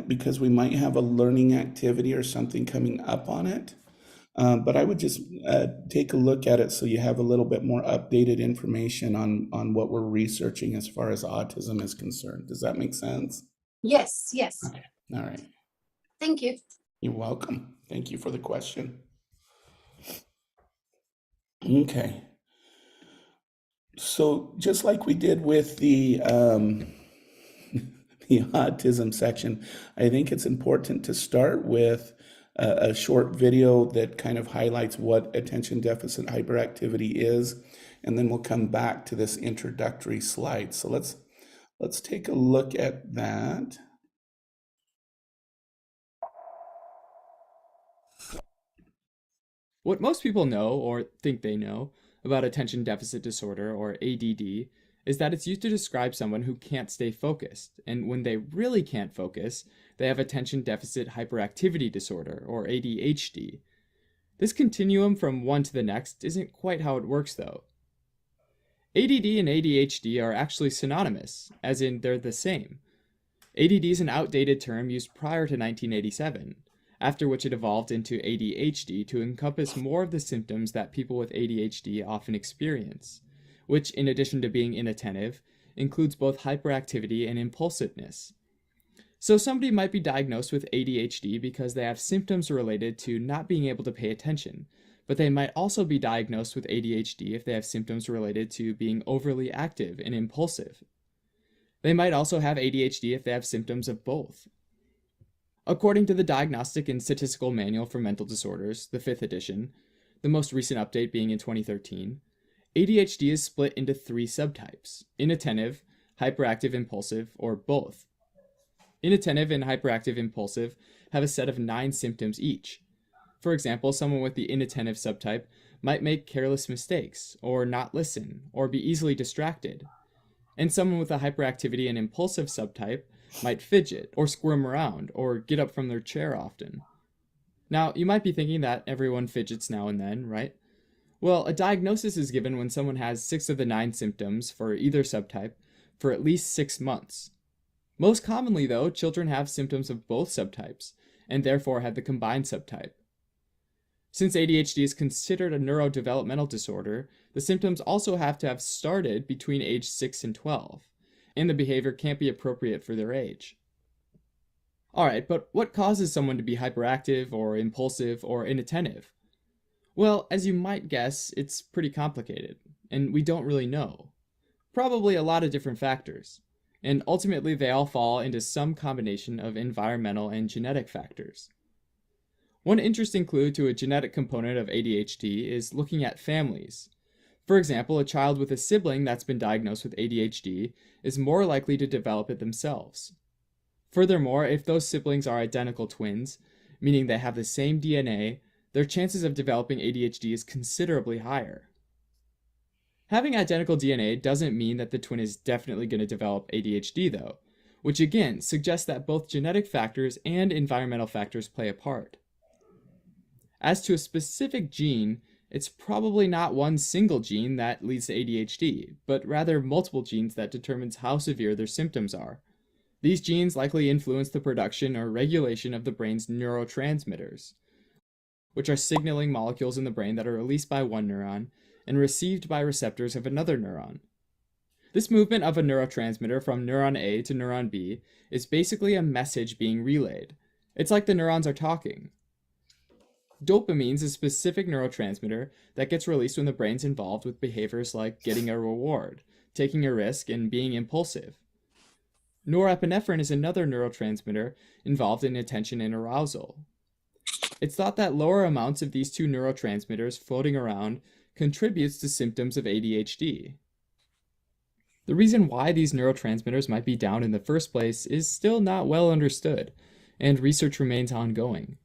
it because we might have a learning activity or something coming up on it. But I would just take a look at it so you have a little bit more updated information on what we're researching as far as autism is concerned. Does that make sense? Yes, yes. Okay. All right. Thank you. You're welcome. Thank you for the question. Okay. So just like we did with the the autism section, I think it's important to start with a short video that kind of highlights what attention deficit hyperactivity is, and then we'll come back to this introductory slide. So let's take a look at that. What most people know, or think they know, about attention deficit disorder, or ADD, is that it's used to describe someone who can't stay focused, and when they really can't focus, they have attention deficit hyperactivity disorder, or ADHD. This continuum from one to the next isn't quite how it works, though. ADD and ADHD are actually synonymous, as in they're the same. ADD is an outdated term used prior to 1987, after which it evolved into ADHD to encompass more of the symptoms that people with ADHD often experience, which, in addition to being inattentive, includes both hyperactivity and impulsiveness. So somebody might be diagnosed with ADHD because they have symptoms related to not being able to pay attention, but they might also be diagnosed with ADHD if they have symptoms related to being overly active and impulsive. They might also have ADHD if they have symptoms of both. According to the Diagnostic and Statistical Manual for Mental Disorders, the 5th edition, the most recent update being in 2013, ADHD is split into 3 subtypes: inattentive, hyperactive impulsive, or both. Inattentive and hyperactive impulsive have a set of 9 symptoms each. For example, someone with the inattentive subtype might make careless mistakes, or not listen, or be easily distracted. And someone with a hyperactivity and impulsive subtype might fidget, or squirm around, or get up from their chair often. Now, you might be thinking that everyone fidgets now and then, right? Well, a diagnosis is given when someone has 6 of the 9 symptoms for either subtype for at least 6 months. Most commonly, though, children have symptoms of both subtypes, and therefore have the combined subtype. Since ADHD is considered a neurodevelopmental disorder, the symptoms also have to have started between age 6 and 12, and the behavior can't be appropriate for their age. Alright, but what causes someone to be hyperactive, or impulsive, or inattentive? Well, as you might guess, it's pretty complicated, and we don't really know. Probably a lot of different factors, and ultimately they all fall into some combination of environmental and genetic factors. One interesting clue to a genetic component of ADHD is looking at families. For example, a child with a sibling that's been diagnosed with ADHD is more likely to develop it themselves. Furthermore, if those siblings are identical twins, meaning they have the same DNA, their chances of developing ADHD is considerably higher. Having identical DNA doesn't mean that the twin is definitely going to develop ADHD, though, which again suggests that both genetic factors and environmental factors play a part. As to a specific gene, it's probably not one single gene that leads to ADHD, but rather multiple genes that determines how severe their symptoms are. These genes likely influence the production or regulation of the brain's neurotransmitters, which are signaling molecules in the brain that are released by one neuron and received by receptors of another neuron. This movement of a neurotransmitter from neuron A to neuron B is basically a message being relayed. It's like the neurons are talking. Dopamine is a specific neurotransmitter that gets released when the brain's involved with behaviors like getting a reward, taking a risk, and being impulsive. Norepinephrine is another neurotransmitter involved in attention and arousal. It's thought that lower amounts of these 2 neurotransmitters floating around contributes to symptoms of ADHD. The reason why these neurotransmitters might be down in the first place is still not well understood, and research remains ongoing.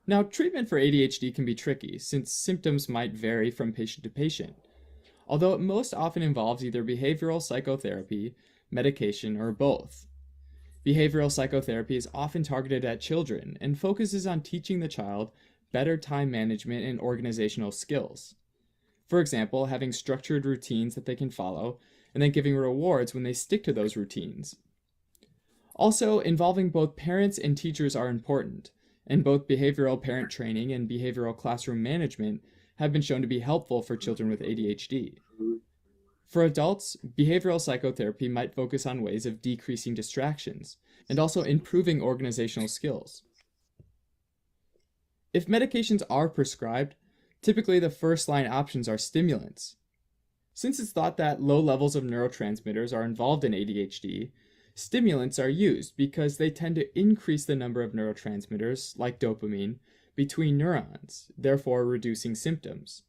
Now, treatment for ADHD can be tricky, since symptoms might vary from patient to patient, although it most often involves either behavioral psychotherapy, medication, or both. Behavioral psychotherapy is often targeted at children and focuses on teaching the child better time management and organizational skills. For example, having structured routines that they can follow, and then giving rewards when they stick to those routines. Also, involving both parents and teachers are important, and both behavioral parent training and behavioral classroom management have been shown to be helpful for children with ADHD. For adults, behavioral psychotherapy might focus on ways of decreasing distractions and also improving organizational skills. If medications are prescribed, typically the first line options are stimulants. Since it's thought that low levels of neurotransmitters are involved in ADHD, stimulants are used because they tend to increase the number of neurotransmitters, like dopamine, between neurons, therefore reducing symptoms.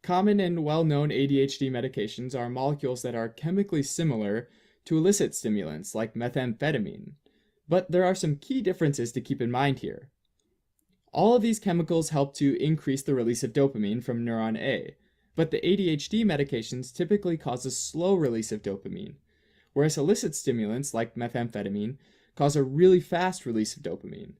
Common and well-known ADHD medications are molecules that are chemically similar to illicit stimulants like methamphetamine, but there are some key differences to keep in mind here. All of these chemicals help to increase the release of dopamine from neuron A, but the ADHD medications typically cause a slow release of dopamine, whereas illicit stimulants like methamphetamine cause a really fast release of dopamine.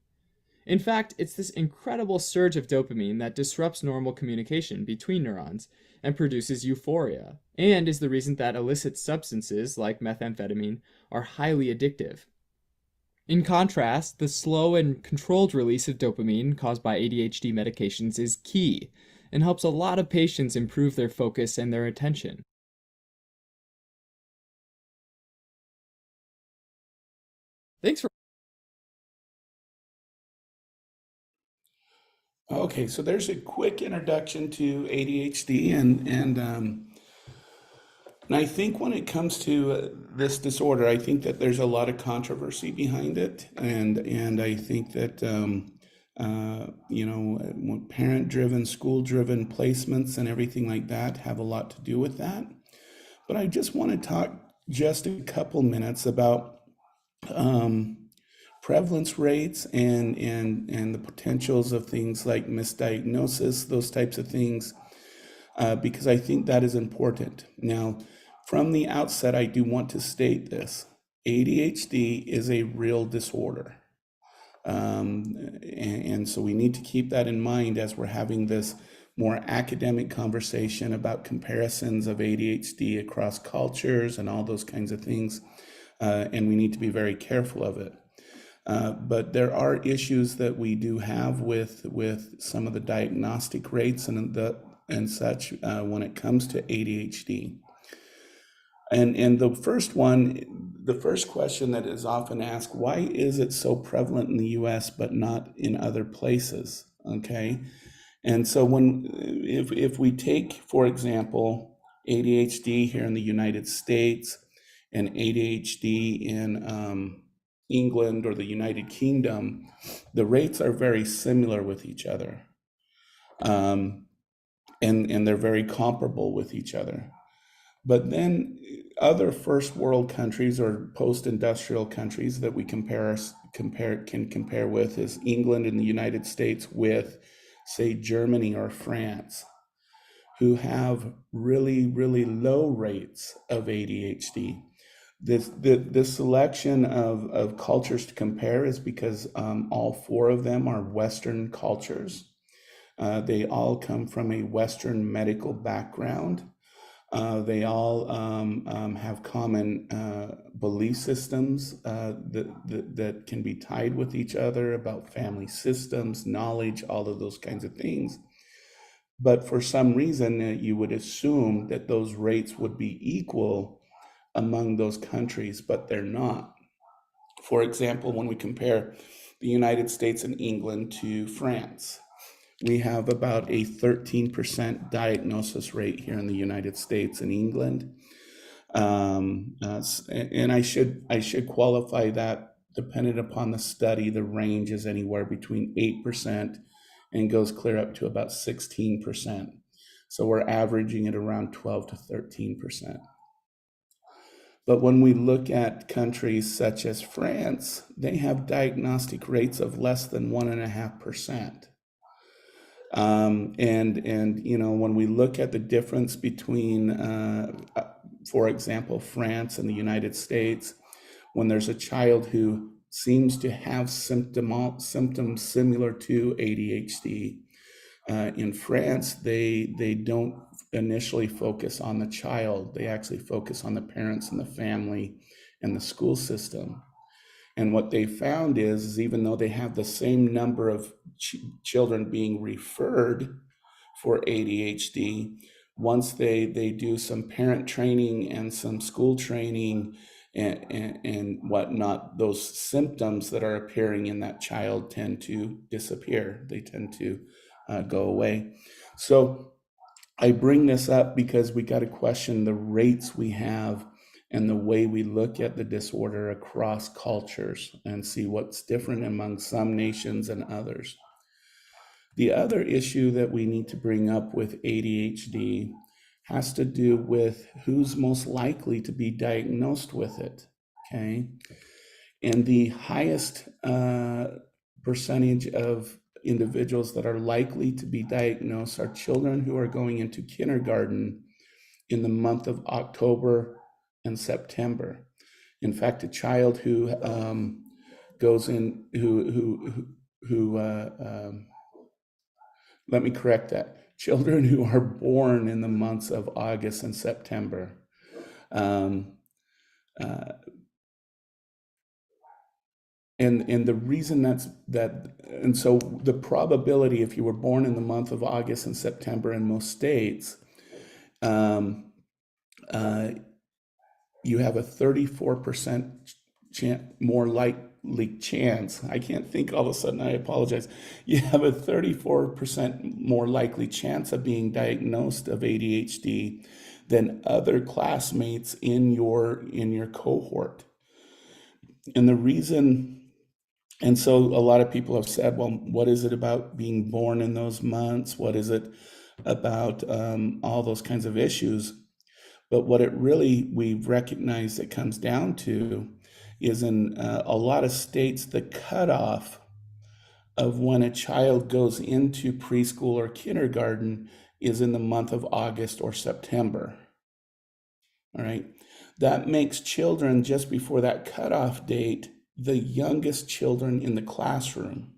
In fact, it's this incredible surge of dopamine that disrupts normal communication between neurons and produces euphoria, and is the reason that illicit substances like methamphetamine are highly addictive. In contrast, the slow and controlled release of dopamine caused by ADHD medications is key and helps a lot of patients improve their focus and their attention. Thanks for Okay, so there's a quick introduction to ADHD, and I think when it comes to this disorder, I think that there's a lot of controversy behind it, and I think that parent-driven, school-driven placements and everything like that have a lot to do with that. But I just want to talk just a couple minutes about prevalence rates and the potentials of things like misdiagnosis, those types of things, because I think that is important. Now, from the outset, I do want to state this. ADHD is a real disorder. And so we need to keep that in mind as we're having this more academic conversation about comparisons of ADHD across cultures and all those kinds of things. And we need to be very careful of it. But there are issues that we do have with some of the diagnostic rates and such when it comes to ADHD. And the first question that is often asked, why is it so prevalent in the US but not in other places? Okay. And so if we take, for example, ADHD here in the United States and ADHD in England or the United Kingdom, the rates are very similar with each other. And they're very comparable with each other. But then other first world countries or post-industrial countries that we can compare with is England and the United States with, say, Germany or France, who have really, really low rates of ADHD. The selection of cultures to compare is because all four of them are Western cultures. They all come from a Western medical background. They all have common belief systems that can be tied with each other about family systems, knowledge, all of those kinds of things. But for some reason, you would assume that those rates would be equal among those countries, but they're not. For example, when we compare the United States and England to France, we have about a 13% diagnosis rate here in the United States and England. And I should qualify that, depending upon the study, the range is anywhere between 8% and goes clear up to about 16%. So we're averaging it around 12 to 13%. But when we look at countries such as France, they have diagnostic rates of less than 1.5%. When we look at the difference between, for example, France and the United States, when there's a child who seems to have symptoms similar to ADHD, in France, they don't initially focus on the child. They actually focus on the parents and the family and the school system. And what they found is even though they have the same number of children being referred for ADHD, once they do some parent training and some school training and whatnot, those symptoms that are appearing in that child tend to disappear. They tend to go away. So I bring this up because we got to question the rates we have and the way we look at the disorder across cultures and see what's different among some nations and others. The other issue that we need to bring up with ADHD has to do with who's most likely to be diagnosed with it, okay? And the highest percentage of individuals that are likely to be diagnosed are children who are going into kindergarten in the month of October and September. In fact, a child who goes in, let me correct that. Children who are born in the months of August and September. Um, uh, and the reason and so the probability, if you were born in the month of August and September in most states, um, you have a 34% more likely chance. I can't think all of a sudden, I apologize. You have a 34% more likely chance of being diagnosed of ADHD than other classmates in your cohort. And the reason, and so a lot of people have said, well, what is it about being born in those months? What is it about all those kinds of issues? But what it really, we've recognized it comes down to is in a lot of states, the cutoff of when a child goes into preschool or kindergarten is in the month of August or September. All right. That makes children just before that cutoff date the youngest children in the classroom.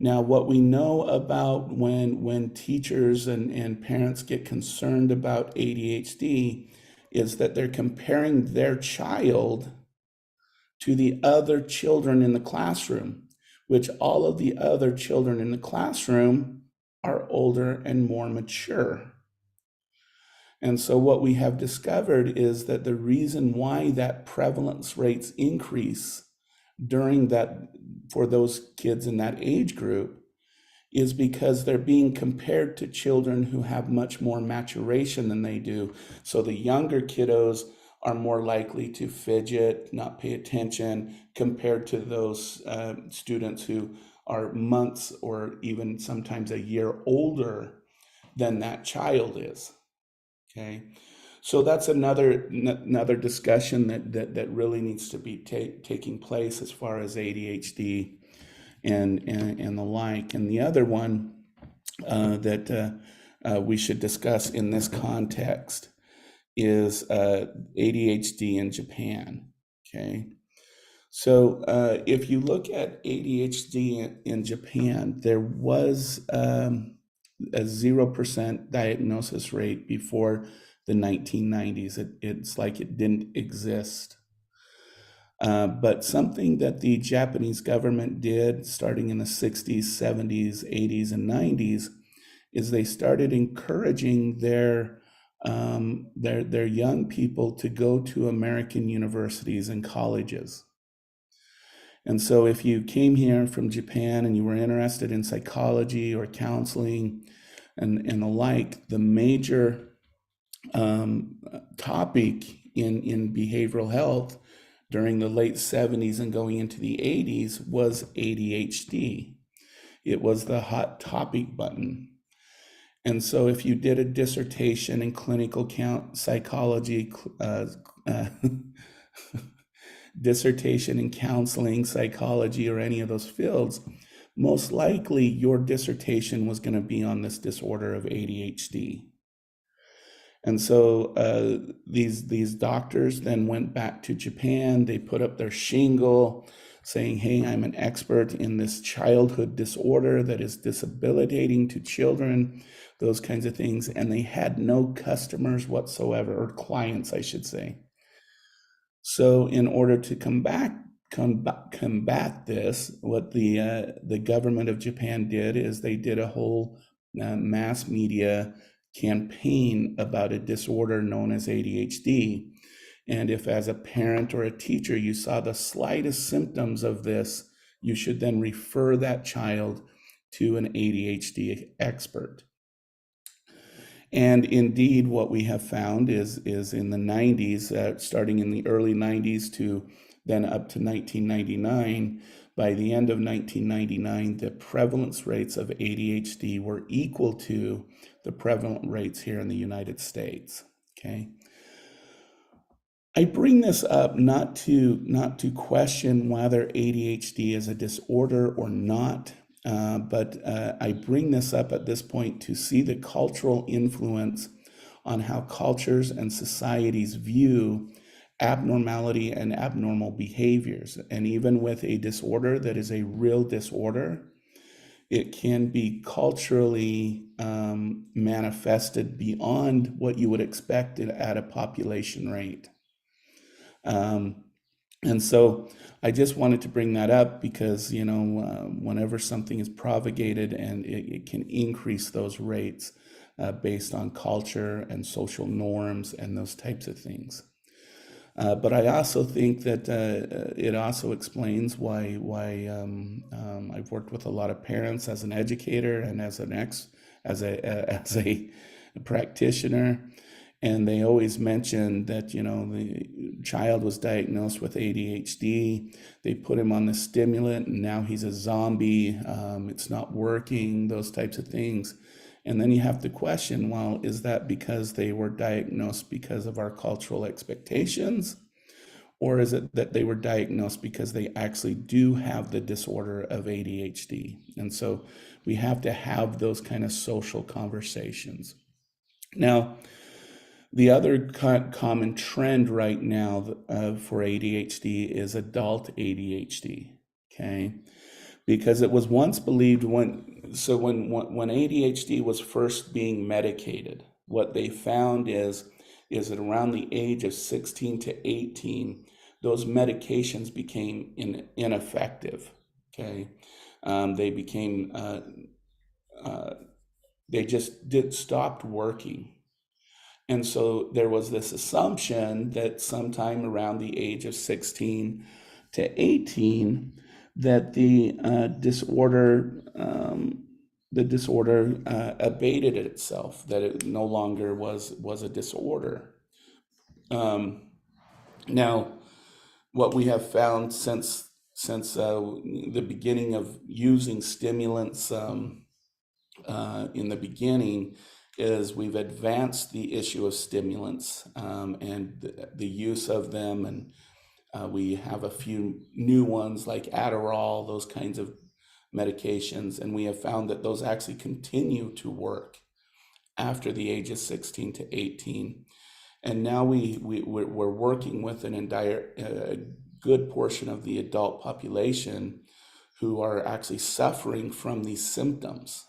Now, what we know about when teachers and parents get concerned about ADHD is that they're comparing their child to the other children in the classroom, which all of the other children in the classroom are older and more mature. And so what we have discovered is that the reason why that prevalence rates increase during that, for those kids in that age group, is because they're being compared to children who have much more maturation than they do. So the younger kiddos are more likely to fidget, not pay attention, compared to those students who are months or even sometimes a year older than that child is. Okay, so that's another discussion that really needs to be taking place as far as ADHD and the like. And the other one that we should discuss in this context is ADHD in Japan. Okay, so if you look at ADHD in Japan, there was a 0% diagnosis rate before the 1990s. It's like it didn't exist. But something that the Japanese government did starting in the 60s, 70s, 80s, and 90s is they started encouraging their young people to go to American universities and colleges. And so if you came here from Japan and you were interested in psychology or counseling and the like, the major topic in behavioral health during the late 70s and going into the 80s was ADHD. It was the hot topic button. And so if you did a dissertation in clinical psychology, dissertation in counseling, psychology, or any of those fields, most likely your dissertation was going to be on this disorder of ADHD. And so these doctors then went back to Japan. They put up their shingle saying, hey, I'm an expert in this childhood disorder that is disabilitating to children, those kinds of things. And they had no customers whatsoever, or clients, I should say. So in order to combat combat this, what the government of Japan did is they did a whole mass media campaign about a disorder known as ADHD. And if as a parent or a teacher you saw the slightest symptoms of this, you should then refer that child to an ADHD expert. And indeed, what we have found is in the 90s, starting in the early 90s to then up to 1999, by the end of 1999, the prevalence rates of ADHD were equal to the prevalent rates here in the United States. Okay. I bring this up not to question whether ADHD is a disorder or not, but I bring this up at this point to see the cultural influence on how cultures and societies view abnormality and abnormal behaviors. And even with a disorder that is a real disorder, it can be culturally manifested beyond what you would expect at a population rate. And so I just wanted to bring that up because, whenever something is propagated and it can increase those rates based on culture and social norms and those types of things. But I also think that it also explains why I've worked with a lot of parents as an educator and as a practitioner. And they always mention that, the child was diagnosed with ADHD. They put him on the stimulant and now he's a zombie. It's not working, those types of things. And then you have to question, well, is that because they were diagnosed because of our cultural expectations? Or is it that they were diagnosed because they actually do have the disorder of ADHD? And so we have to have those kind of social conversations. Now, the other common trend right now for ADHD is adult ADHD, okay? Because it was once believed when ADHD was first being medicated, what they found is that around the age of 16 to 18, those medications became ineffective, okay? They just stopped working. And so there was this assumption that sometime around the age of 16 to 18, that the disorder abated itself, that it no longer was a disorder. Now, what we have found since the beginning of using stimulants in the beginning is we've advanced the issue of stimulants and the use of them, and we have a few new ones like Adderall, those kinds of medications, and we have found that those actually continue to work after the age of 16 to 18. And now we're working with an entire good portion of the adult population who are actually suffering from these symptoms.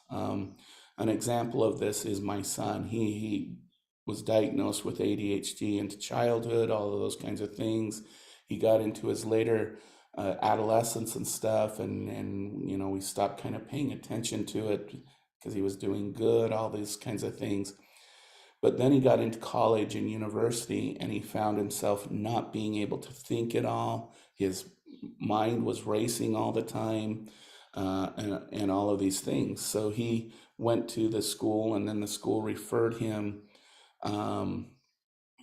An example of this is my son. He was diagnosed with ADHD into childhood, all of those kinds of things. He got into his later adolescence and stuff, and we stopped kind of paying attention to it because he was doing good, all these kinds of things. But then he got into college and university, and he found himself not being able to think at all. His mind was racing all the time, and all of these things. So he went to the school, and then the school referred him to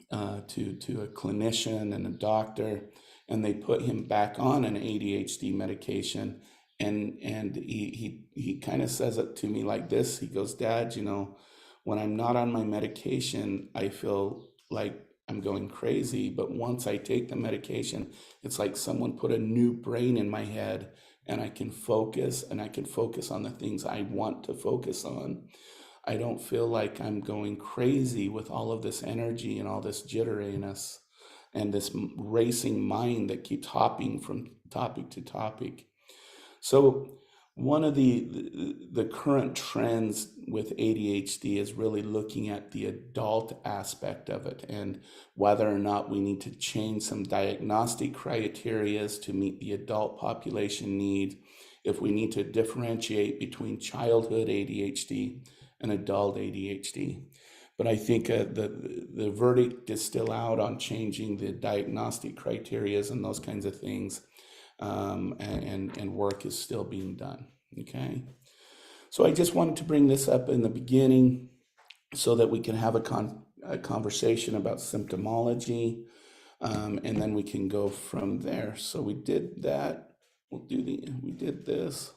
a clinician and a doctor, and they put him back on an ADHD medication. And he kind of says it to me like this. He goes, "Dad, when I'm not on my medication, I feel like I'm going crazy. But once I take the medication, it's like someone put a new brain in my head, and I can focus on the things I want to focus on. I don't feel like I'm going crazy with all of this energy and all this jitteriness and this racing mind that keeps hopping from topic to topic." So one of the current trends with ADHD is really looking at the adult aspect of it and whether or not we need to change some diagnostic criteria to meet the adult population need, if we need to differentiate between childhood ADHD and adult ADHD. But I think the verdict is still out on changing the diagnostic criteria and those kinds of things. And work is still being done. Okay, so I just wanted to bring this up in the beginning so that we can have a conversation about symptomology, and then we can go from there. So we did that. We did this.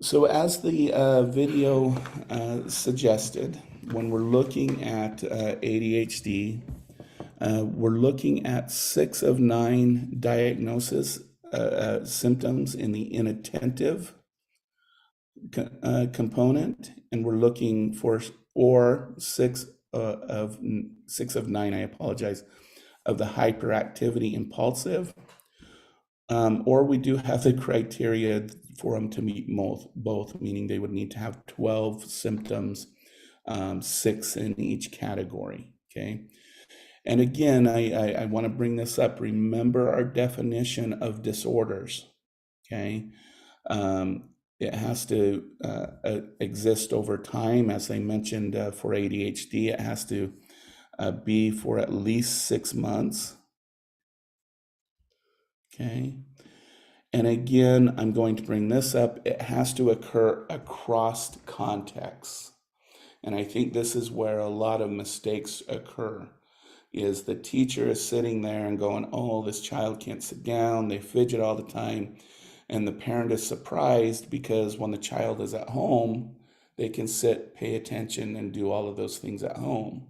So as the video suggested, when we're looking at ADHD, we're looking at 6 of 9 diagnosis symptoms in the inattentive component, and we're looking for, or 6 of 9, I apologize, of the hyperactivity impulsive, or we do have the criteria for them to meet both, meaning they would need to have 12 symptoms, 6 in each category. Okay. And again, I want to bring this up. Remember our definition of disorders, okay? It has to exist over time. As I mentioned, for ADHD, it has to be for at least 6 months, okay? And again, I'm going to bring this up. It has to occur across contexts. And I think this is where a lot of mistakes occur. Is the teacher is sitting there and going, oh, this child can't sit down, they fidget all the time. And the parent is surprised because when the child is at home, they can sit, pay attention, and do all of those things at home.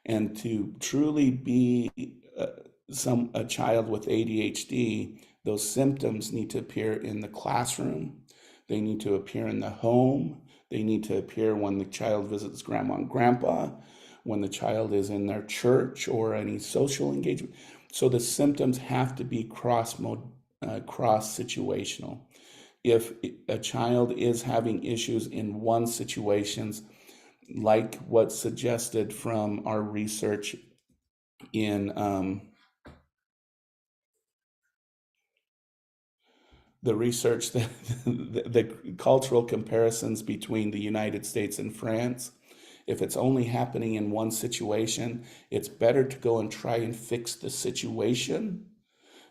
And to truly be a child with ADHD, those symptoms need to appear in the classroom, they need to appear in the home, they need to appear when the child visits grandma and grandpa, when the child is in their church or any social engagement. So the symptoms have to be cross-situational. If a child is having issues in one situations, like what's suggested from our research in the research, the cultural comparisons between the United States and France, if it's only happening in one situation, it's better to go and try and fix the situation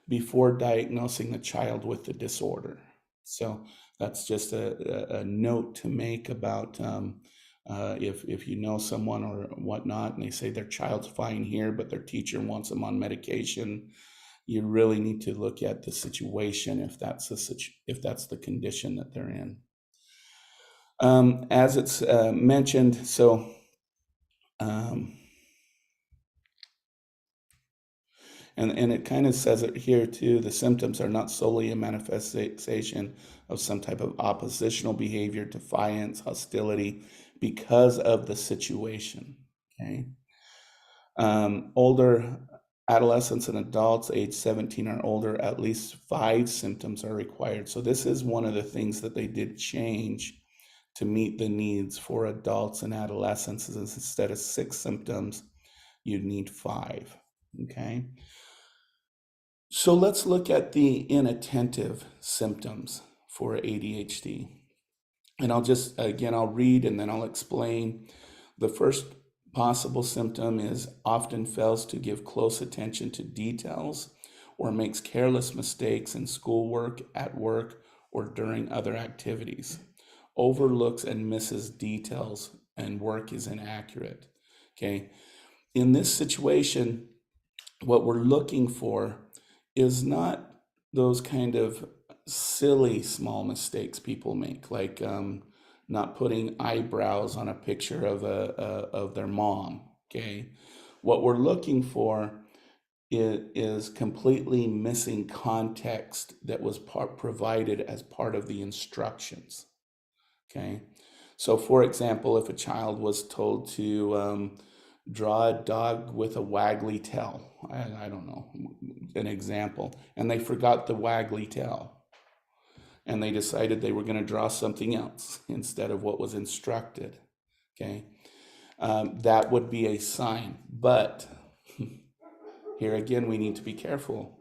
before diagnosing the child with the disorder. So that's just a note to make about if you know someone or whatnot, and they say their child's fine here, but their teacher wants them on medication, you really need to look at the situation if that's the condition that they're in. As it's mentioned, so and it kind of says it here too, the symptoms are not solely a manifestation of some type of oppositional behavior, defiance, hostility, because of the situation, okay? Older adolescents and adults age 17 or older, at least 5 symptoms are required. So this is one of the things that they did change to meet the needs for adults and adolescents. Is instead of 6 symptoms, you'd need 5, okay? So let's look at the inattentive symptoms for ADHD. And I'll read and then I'll explain. The first possible symptom is often fails to give close attention to details or makes careless mistakes in schoolwork, at work, or during other activities. Overlooks and misses details and work is inaccurate. Okay. In this situation, what we're looking for is not those kind of silly small mistakes people make, like not putting eyebrows on a picture of their mom. Okay, what we're looking for is completely missing context that was provided as part of the instructions. Okay, so for example, if a child was told to draw a dog with a waggly tail, I don't know, an example, and they forgot the waggly tail, and they decided they were going to draw something else instead of what was instructed. Okay, that would be a sign. But here again, we need to be careful.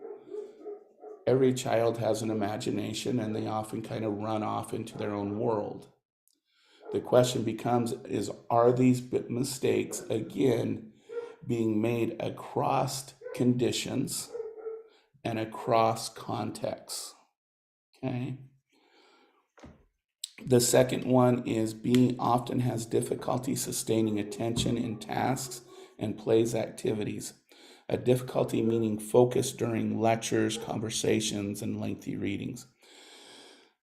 Every child has an imagination, and they often kind of run off into their own world. The question becomes, are these mistakes, again, being made across conditions and across contexts? Okay. The second one is B often has difficulty sustaining attention in tasks and plays activities. A difficulty meaning focus during lectures, conversations, and lengthy readings.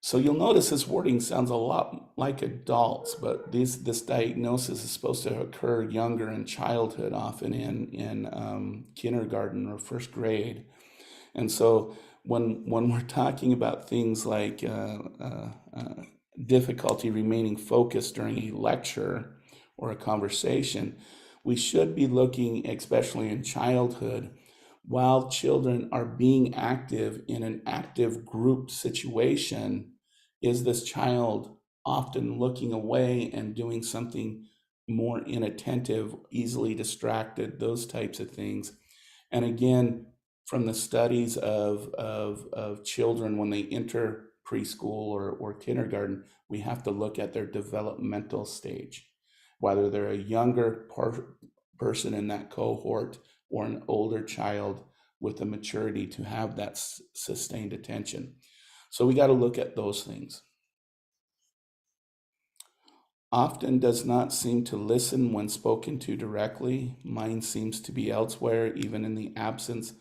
So you'll notice this wording sounds a lot like adults, but this diagnosis is supposed to occur younger in childhood, often in kindergarten or first grade. And so when we're talking about things like difficulty remaining focused during a lecture or a conversation, we should be looking, especially in childhood, while children are being active in an active group situation, is this child often looking away and doing something more inattentive, easily distracted, those types of things. And again, from the studies of children when they enter preschool or kindergarten, we have to look at their developmental stage, whether they're a younger person in that cohort or an older child with the maturity to have that sustained attention. So we got to look at those things. Often does not seem to listen when spoken to directly. Mind seems to be elsewhere, even in the absence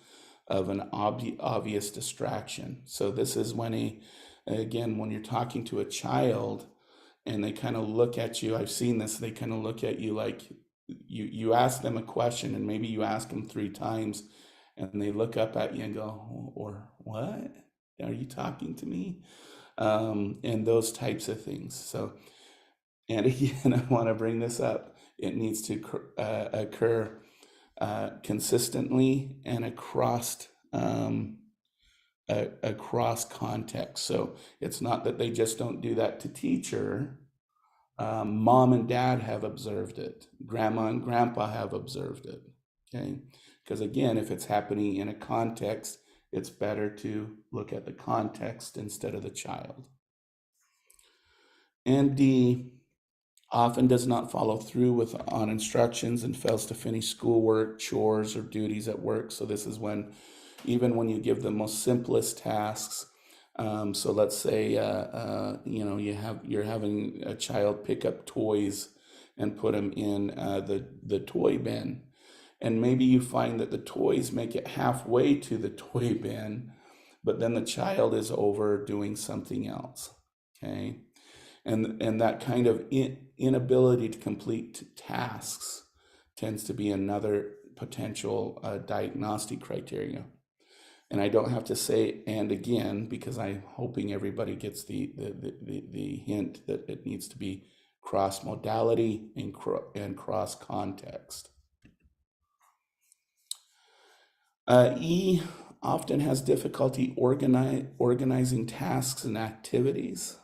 of an obvious distraction. So this is when when you're talking to a child and they kind of look at you, I've seen this, they kind of look at you like you ask them a question, and maybe you ask them 3 times, and they look up at you and go, or what? Are you talking to me? And those types of things. So, and again, I want to bring this up. It needs to occur consistently and across context. So it's not that they just don't do that to teacher. Mom and dad have observed it. Grandma and grandpa have observed it. Okay, because again, if it's happening in a context, it's better to look at the context instead of the child. And D often does not follow through on instructions and fails to finish schoolwork, chores, or duties at work. So this is when, even when you give the most simplest tasks, so let's say you're having a child pick up toys and put them in the toy bin, and maybe you find that the toys make it halfway to the toy bin, but then the child is over doing something else. Okay. And that kind of inability to complete tasks tends to be another potential diagnostic criteria. And I don't have to say "and" again, because I'm hoping everybody gets the hint that it needs to be cross modality and cross context. E often has difficulty organizing tasks and activities.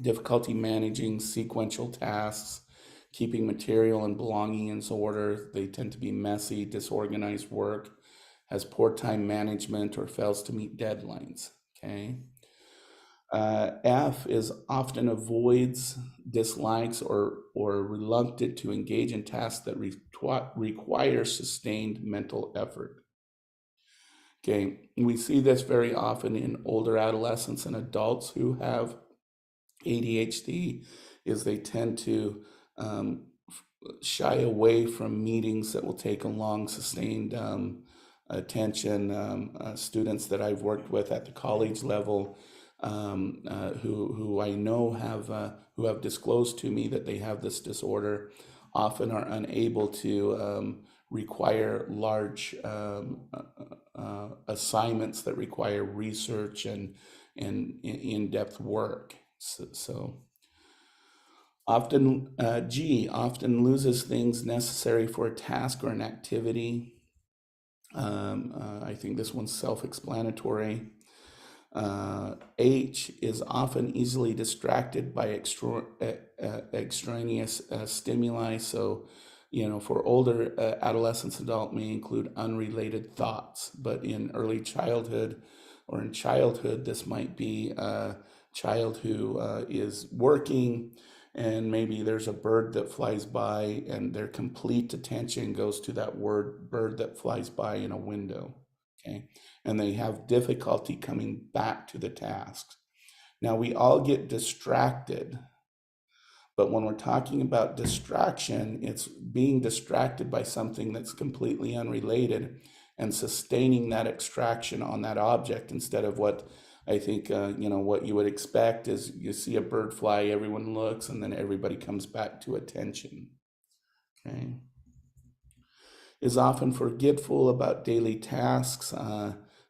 Difficulty managing sequential tasks, keeping material and belongings in order. They tend to be messy, disorganized work, has poor time management, or fails to meet deadlines. Okay. F is often avoids, dislikes, or reluctant to engage in tasks that require sustained mental effort. Okay, we see this very often in older adolescents and adults who have ADHD, is they tend to shy away from meetings that will take a long, sustained attention. Students that I've worked with at the college level, who I know who have disclosed to me that they have this disorder, often are unable to require large assignments that require research and in-depth work. So often, G often loses things necessary for a task or an activity. I think this one's self-explanatory. H is often easily distracted by extraneous stimuli. So, for older adolescents, adult may include unrelated thoughts, but in early childhood or in childhood, this might be a child who is working, and maybe there's a bird that flies by, and their complete attention goes to that bird that flies by in a window. Okay, and they have difficulty coming back to the tasks. Now, we all get distracted, but when we're talking about distraction, it's being distracted by something that's completely unrelated and sustaining that extraction on that object instead of what I think, what you would expect is you see a bird fly, everyone looks, and then everybody comes back to attention. Okay. Is often forgetful about daily tasks.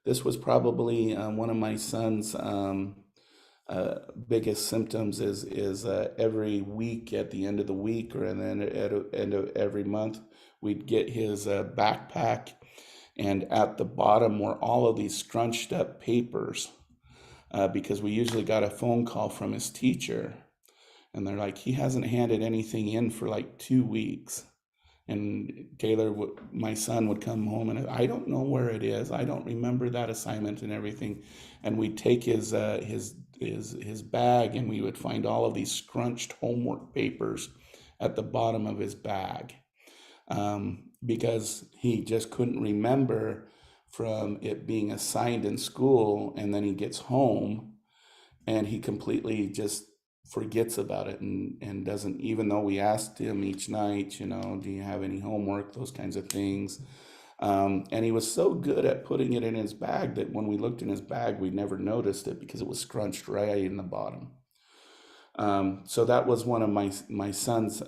This was probably one of my son's biggest symptoms is every week at the end of the week or then at the end of every month, we'd get his backpack, and at the bottom were all of these scrunched up papers because we usually got a phone call from his teacher, and they're like, he hasn't handed anything in for like 2 weeks. And Taylor, my son, would come home and I don't know where it is. I don't remember that assignment and everything. And we'd take his bag, and we would find all of these scrunched homework papers at the bottom of his bag, because he just couldn't remember from it being assigned in school, and then he gets home and he completely just forgets about it and doesn't, even though we asked him each night, do you have any homework, those kinds of things. And he was so good at putting it in his bag that when we looked in his bag, we never noticed it because it was scrunched right in the bottom. So that was one of my son's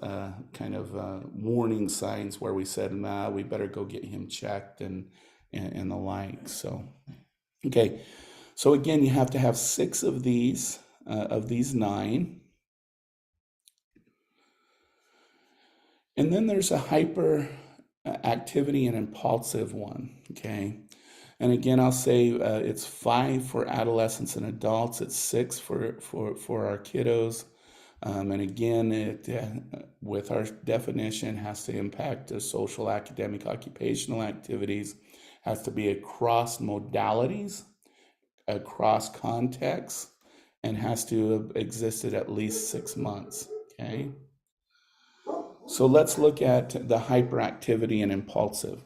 kind of warning signs where we said, nah, we better go get him checked and the like. So, okay. So again, you have to have 6 of these 9. And then there's a hyper activity and impulsive one, okay? And again, I'll say it's 5 for adolescents and adults. It's 6 for our kiddos. And again, it with our definition has to impact the social, academic, occupational activities, has to be across modalities, across contexts, and has to have existed at least 6 months, okay? So let's look at the hyperactivity and impulsive.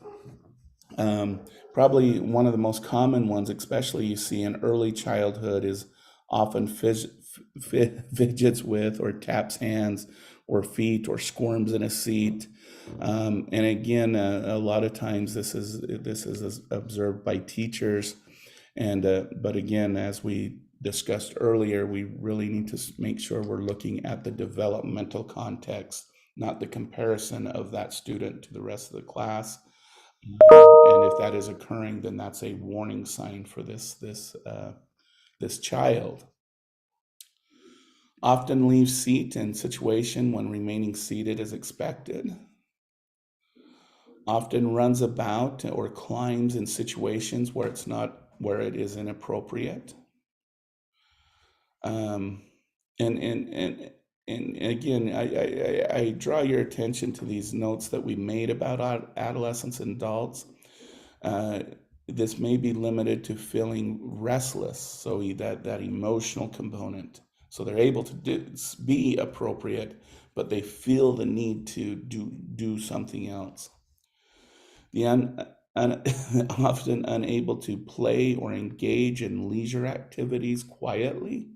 Probably one of the most common ones, especially you see in early childhood, is often fidgets with or taps hands or feet or squirms in a seat. And again, a lot of times this is observed by teachers. And but again, as we discussed earlier, we really need to make sure we're looking at the developmental context, not the comparison of that student to the rest of the class. And if that is occurring, then that's a warning sign for this child. Often leaves seat in situation when remaining seated is expected. Often runs about or climbs in situations where it is inappropriate. And again, I draw your attention to these notes that we made about adolescents and adults. This may be limited to feeling restless, so that emotional component. So they're able to be appropriate, but they feel the need to do something else. The often unable to play or engage in leisure activities quietly.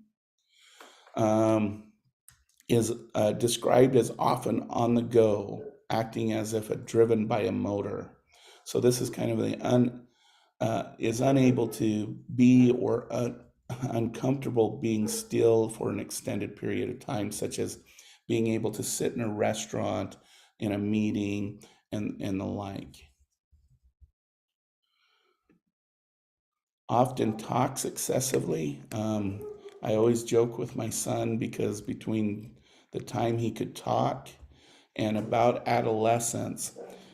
Is described as often on the go, acting as if driven by a motor. So this is kind of is unable to be or uncomfortable being still for an extended period of time, such as being able to sit in a restaurant, in a meeting, and the like. Often talks excessively. I always joke with my son because between the time he could talk and about adolescence,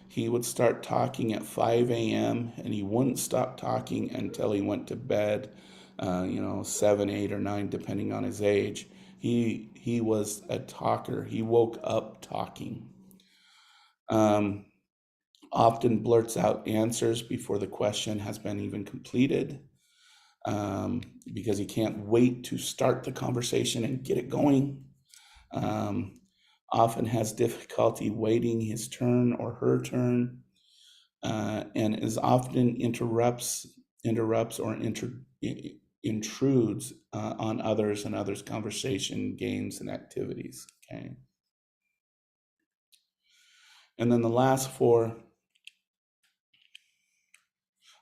He would start talking at 5 a.m. and he wouldn't stop talking until he went to bed, 7, 8, or 9, depending on his age. He was a talker. He woke up talking. Often blurts out answers before the question has been even completed, because he can't wait to start the conversation and get it going. Often has difficulty waiting his turn or her turn, and is often interrupts or intrudes on others and others' conversation, games, and activities. Okay. And then the last four.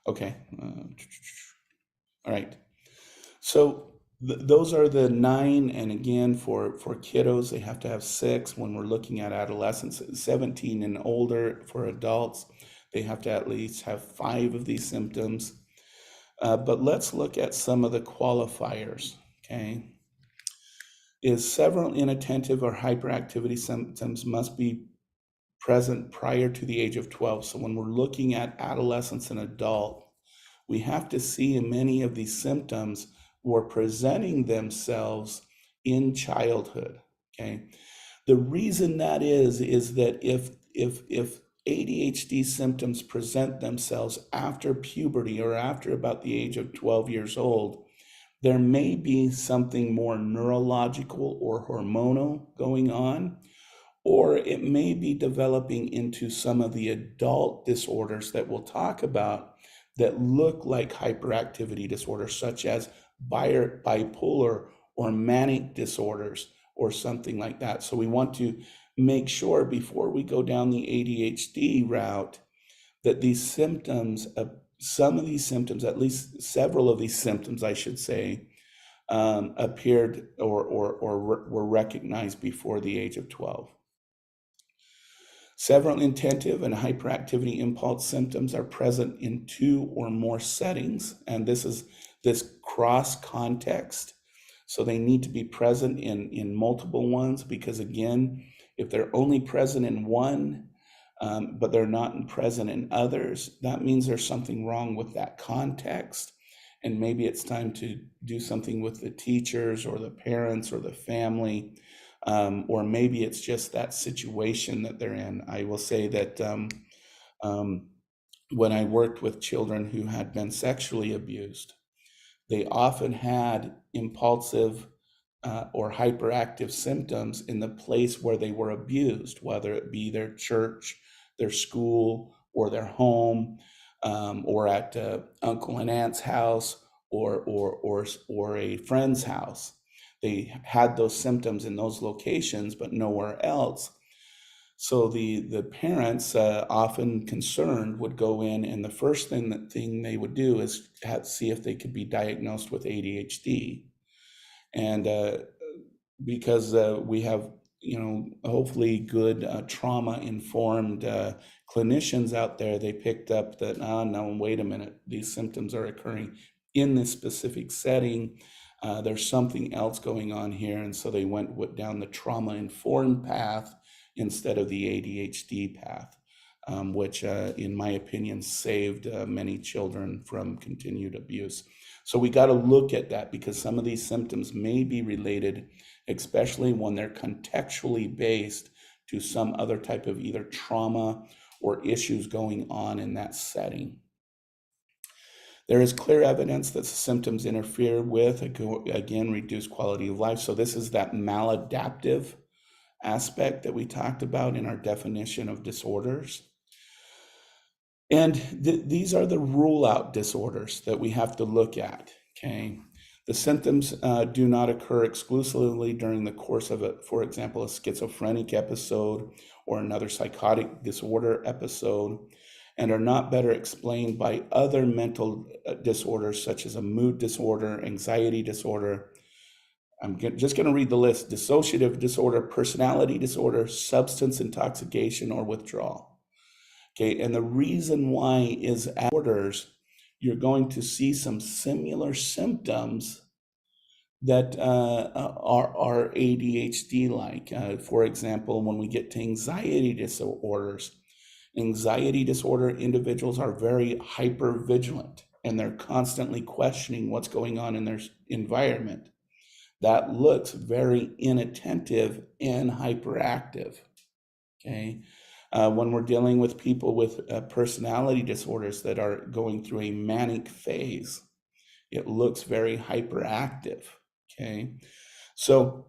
Okay. All right. So those are the 9, and again, for kiddos, they have to have 6. When we're looking at adolescents, 17 and older, for adults, they have to at least have 5 of these symptoms. But let's look at some of the qualifiers, okay? Is several inattentive or hyperactivity symptoms must be present prior to the age of 12. So when we're looking at adolescents and adult, we have to see many of these symptoms were presenting themselves in childhood, okay? The reason that is that if ADHD symptoms present themselves after puberty or after about the age of 12 years old, there may be something more neurological or hormonal going on, or it may be developing into some of the adult disorders that we'll talk about that look like hyperactivity disorders, such as bipolar or manic disorders or something like that. So we want to make sure before we go down the ADHD route that these symptoms, some of these symptoms, at least several of these symptoms, I should say, appeared or were recognized before the age of 12. Several intensive and hyperactivity impulse symptoms are present in 2 or more settings, and this is this cross context. So they need to be present in multiple ones, because again, if they're only present in one, but they're not present in others, that means there's something wrong with that context. And maybe it's time to do something with the teachers or the parents or the family, or maybe it's just that situation that they're in. I will say that when I worked with children who had been sexually abused, they often had impulsive or hyperactive symptoms in the place where they were abused, whether it be their church, their school, or their home, or at uncle and aunt's house, or a friend's house. They had those symptoms in those locations, but nowhere else. So the parents, often concerned, would go in, and the first thing they would do is see if they could be diagnosed with ADHD. And because we have, hopefully good trauma-informed clinicians out there, they picked up that, no, wait a minute, these symptoms are occurring in this specific setting. There's something else going on here. And so they went down the trauma-informed path instead of the ADHD path, which in my opinion saved many children from continued abuse. So we got to look at that, because some of these symptoms may be related, especially when they're contextually based to some other type of either trauma or issues going on in that setting. There is clear evidence that the symptoms interfere with, again, reduced quality of life. So this is that maladaptive aspect that we talked about in our definition of disorders. And these are the rule-out disorders that we have to look at, okay? The symptoms do not occur exclusively during the course of, for example, a schizophrenic episode or another psychotic disorder episode, and are not better explained by other mental disorders such as a mood disorder, anxiety disorder. I'm just going to read the list: dissociative disorder, personality disorder, substance intoxication, or withdrawal. Okay, and the reason why is disorders, you're going to see some similar symptoms that are ADHD-like. For example, when we get to anxiety disorders, Anxiety disorder individuals are very hyper vigilant and they're constantly questioning what's going on in their environment. That looks very inattentive and hyperactive. Okay. When we're dealing with people with personality disorders that are going through a manic phase, it looks very hyperactive. Okay. So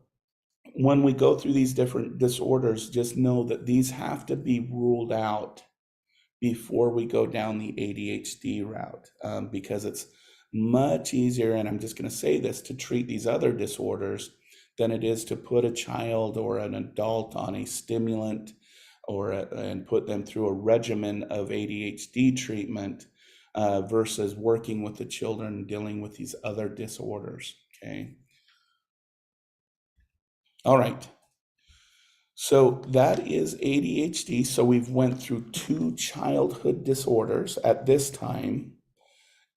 when we go through these different disorders, just know that these have to be ruled out before we go down the ADHD route, because it's much easier, and I'm just going to say this, to treat these other disorders than it is to put a child or an adult on a stimulant and put them through a regimen of ADHD treatment versus working with the children dealing with these other disorders. Okay. All right. So that is ADHD. So we've went through 2 childhood disorders at this time,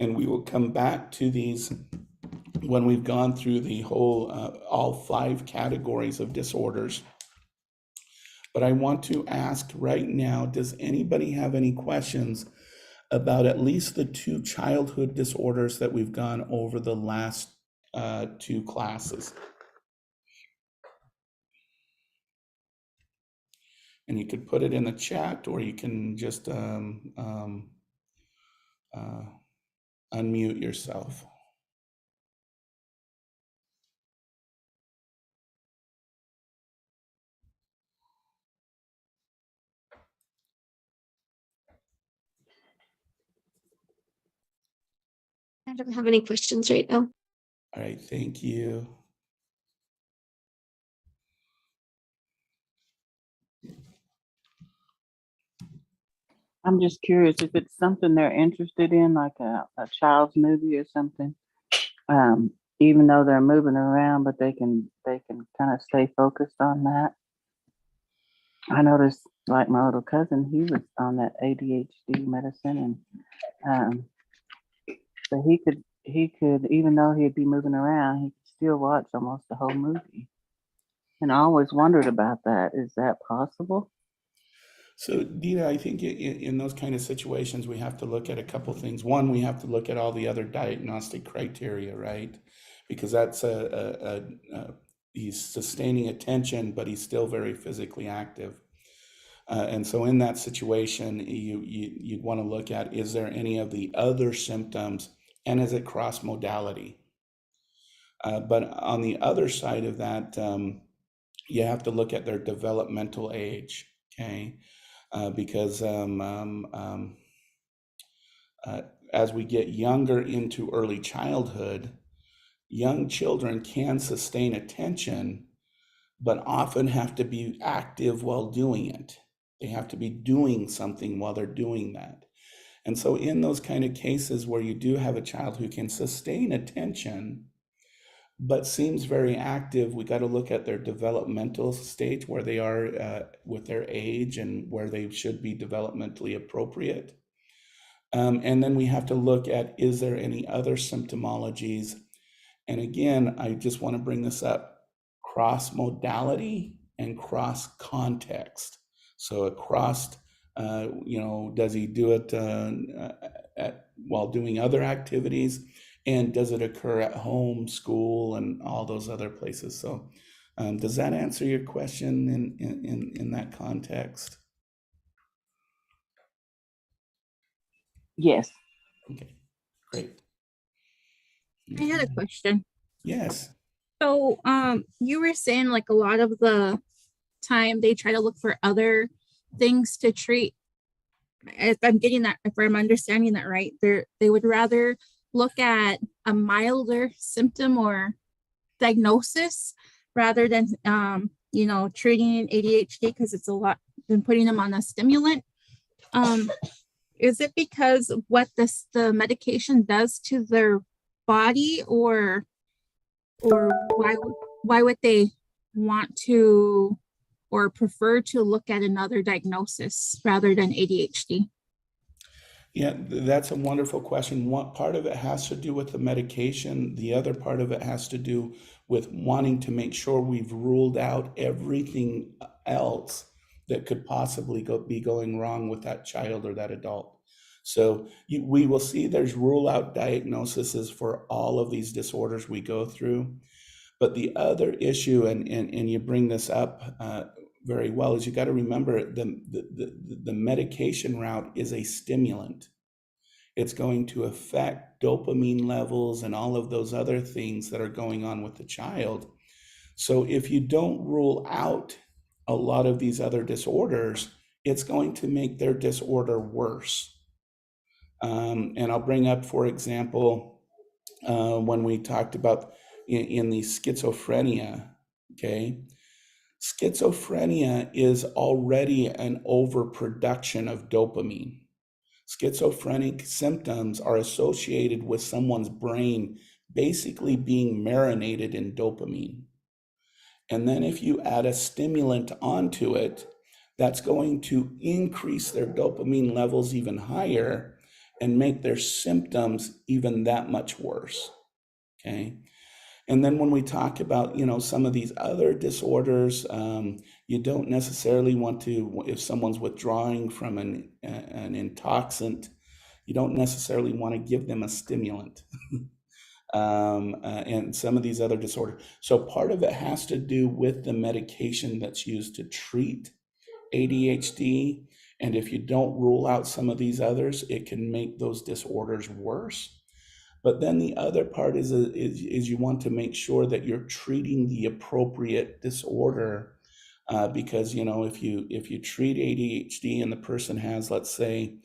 and we will come back to these when we've gone through the whole, all 5 categories of disorders. But I want to ask right now, does anybody have any questions about at least the 2 childhood disorders that we've gone over the last 2 classes? And you could put it in the chat, or you can just unmute yourself. I don't have any questions right now. All right, thank you. I'm just curious if it's something they're interested in, like a child's movie or something. Even though they're moving around, but they can kind of stay focused on that. I noticed, like my little cousin, he was on that ADHD medicine, and but he could even though he'd be moving around, he could still watch almost the whole movie. And I always wondered about that. Is that possible? So, Dina, I think in those kind of situations, we have to look at a couple things. One, we have to look at all the other diagnostic criteria, right? Because that's he's sustaining attention, but he's still very physically active. And so in that situation, you'd want to look at, is there any of the other symptoms, and is it cross modality? But on the other side of that, you have to look at their developmental age, okay? Because as we get younger into early childhood, young children can sustain attention, but often have to be active while doing it. They have to be doing something while they're doing that. And so in those kind of cases where you do have a child who can sustain attention, but seems very active, we got to look at their developmental stage, where they are with their age and where they should be developmentally appropriate. And then we have to look at, is there any other symptomologies? And again, I just want to bring this up, cross modality and cross context. So across, does he do it while doing other activities? And does it occur at home, school, and all those other places? So does that answer your question in that context? Yes. Okay, great. I had a question. Yes. So, you were saying like a lot of the time they try to look for other things to treat. If I'm getting that, if I'm understanding that right, they would rather look at a milder symptom or diagnosis rather than, treating ADHD because it's a lot than putting them on a stimulant. Is it because of what the medication does to their body, or why would they want to or prefer to look at another diagnosis rather than ADHD? Yeah, that's a wonderful question. One part of it has to do with the medication. The other part of it has to do with wanting to make sure we've ruled out everything else that could possibly be going wrong with that child or that adult. So we will see there's rule out diagnoses for all of these disorders we go through. But the other issue, and you bring this up very well, is you got to remember the medication route is a stimulant. It's going to affect dopamine levels and all of those other things that are going on with the child. So if you don't rule out a lot of these other disorders, it's going to make their disorder worse. And I'll bring up, for example, when we talked about in the schizophrenia, okay? Schizophrenia is already an overproduction of dopamine. Schizophrenic symptoms are associated with someone's brain basically being marinated in dopamine. And then if you add a stimulant onto it, that's going to increase their dopamine levels even higher and make their symptoms even that much worse, okay? And then when we talk about, some of these other disorders, you don't necessarily want to, if someone's withdrawing from an intoxicant, you don't necessarily want to give them a stimulant. And some of these other disorders. So part of it has to do with the medication that's used to treat ADHD. And if you don't rule out some of these others, it can make those disorders worse. But then the other part is you want to make sure that you're treating the appropriate disorder, because if you treat ADHD and the person has, let's say,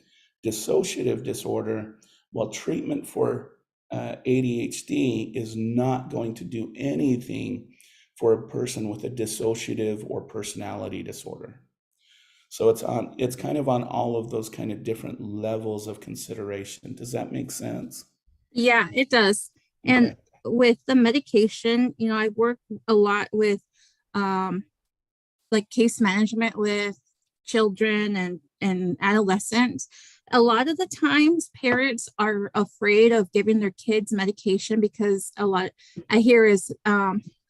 dissociative disorder, well, treatment for ADHD is not going to do anything for a person with a dissociative or personality disorder. So it's kind of on all of those kind of different levels of consideration. Does that make sense? Yeah, it does. And Okay. with the medication, I work a lot with like case management with children and adolescents. A lot of the times parents are afraid of giving their kids medication because a lot I hear is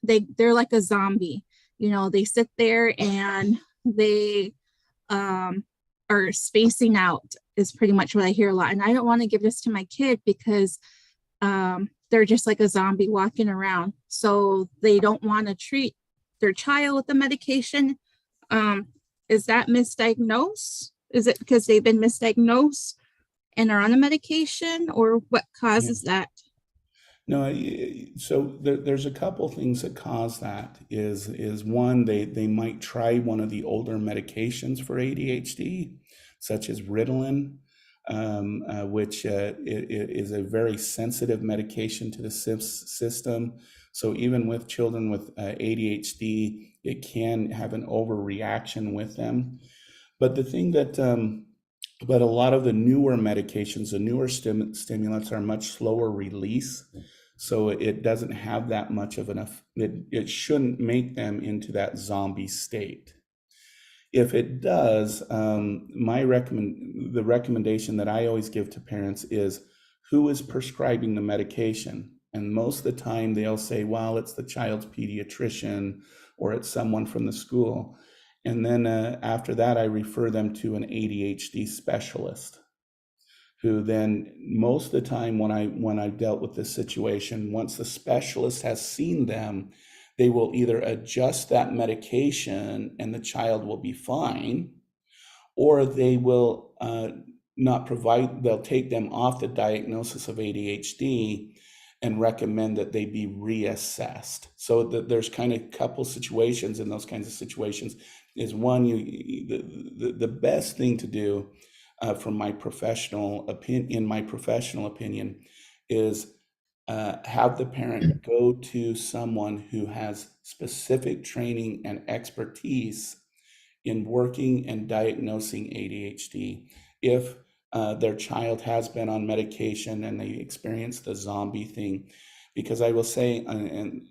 they're like a zombie. They sit there and they are spacing out is pretty much what I hear a lot. And I don't want to give this to my kid because they're just like a zombie walking around. So they don't want to treat their child with the medication. Is that misdiagnosed? Is it because they've been misdiagnosed and are on the medication, or what causes that? No, so there's a couple things that cause that. Is one, they might try one of the older medications for ADHD, such as Ritalin, which is a very sensitive medication to the system. So even with children with ADHD, it can have an overreaction with them. But the thing but a lot of the newer medications, the newer stimulants are much slower release. So it doesn't have that much of it shouldn't make them into that zombie state. If it does, the recommendation that I always give to parents is who is prescribing the medication. And most of the time they'll say, well, it's the child's pediatrician or it's someone from the school. And then after that, I refer them to an ADHD specialist, who then most of the time when I dealt with this situation, once the specialist has seen them, they will either adjust that medication and the child will be fine, or they will they'll take them off the diagnosis of ADHD and recommend that they be reassessed. So there's kind of a couple situations in those kinds of situations. Is one, the best thing to do from my professional opinion, is have the parent go to someone who has specific training and expertise in working and diagnosing ADHD. If their child has been on medication and they experience the zombie thing, because I will say, and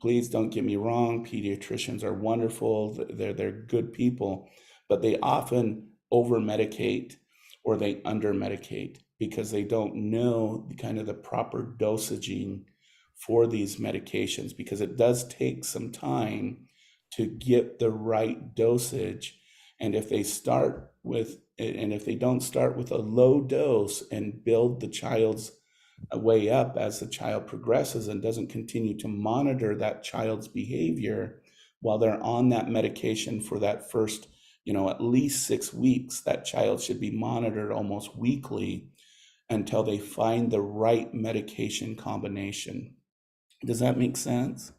please don't get me wrong, pediatricians are wonderful, they're good people, but they often over medicate or they under medicate because they don't know kind of the proper dosaging for these medications, because it does take some time to get the right dosage. And if they don't start with a low dose and build the child's way up as the child progresses and doesn't continue to monitor that child's behavior while they're on that medication for that first, at least 6 weeks, that child should be monitored almost weekly until they find the right medication combination. Does that make sense?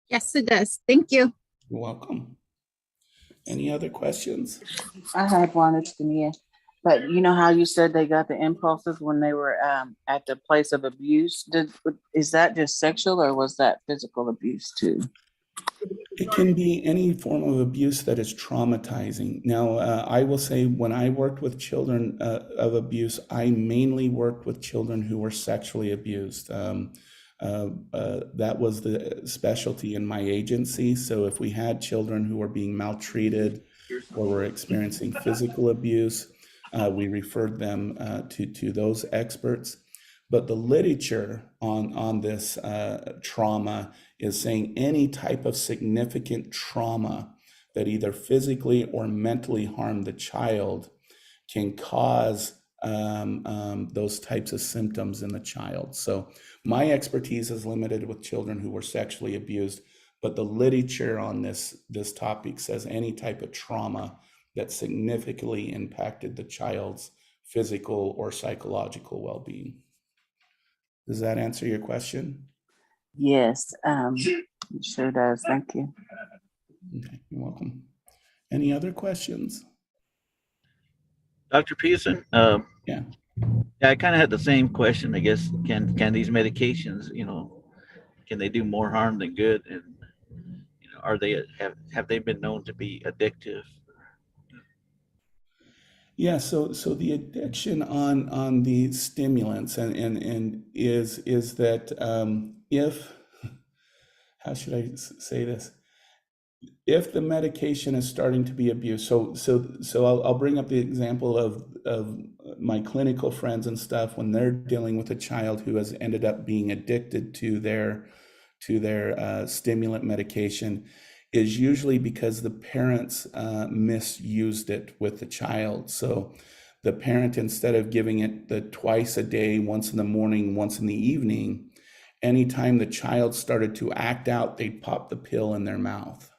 Yes, it does. Thank you. You're welcome. Any other questions? I had one, it's Dania. But you know how you said they got the impulses when they were at the place of abuse? Is that just sexual or was that physical abuse too? It can be any form of abuse that is traumatizing. Now, I will say when I worked with children of abuse, I mainly worked with children who were sexually abused. That was the specialty in my agency. So if we had children who were being maltreated or were experiencing physical abuse, we referred them to those experts. But the literature on this trauma is saying any type of significant trauma that either physically or mentally harmed the child can cause those types of symptoms in the child. So my expertise is limited with children who were sexually abused, but the literature on this topic says any type of trauma that significantly impacted the child's physical or psychological well-being. Does that answer your question? Yes, it sure does. Thank you. Okay, you're welcome. Any other questions? Dr. Pearson, Yeah. I kind of had the same question. I guess can these medications, can they do more harm than good? And are they have they been known to be addictive? Yeah, so the addiction on the stimulants and is that if how should I say this? If the medication is starting to be abused, so I'll bring up the example of my clinical friends and stuff when they're dealing with a child who has ended up being addicted to their stimulant medication, is usually because the parents misused it with the child. So the parent, instead of giving it the twice a day, once in the morning, once in the evening, anytime the child started to act out, they'd pop the pill in their mouth.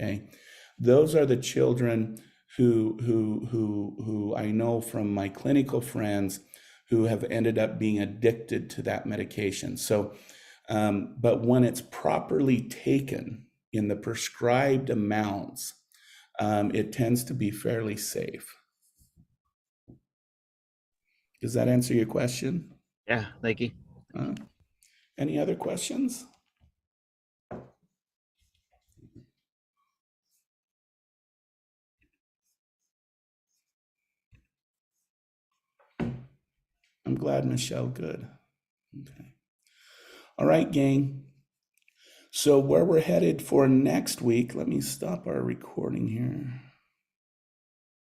Okay, those are the children who I know from my clinical friends who have ended up being addicted to that medication. So, but when it's properly taken in the prescribed amounts, it tends to be fairly safe. Does that answer your question? Yeah, thank you. Any other questions? I'm glad, Michelle. Good. Okay. All right, gang. So where we're headed for next week, let me stop our recording here.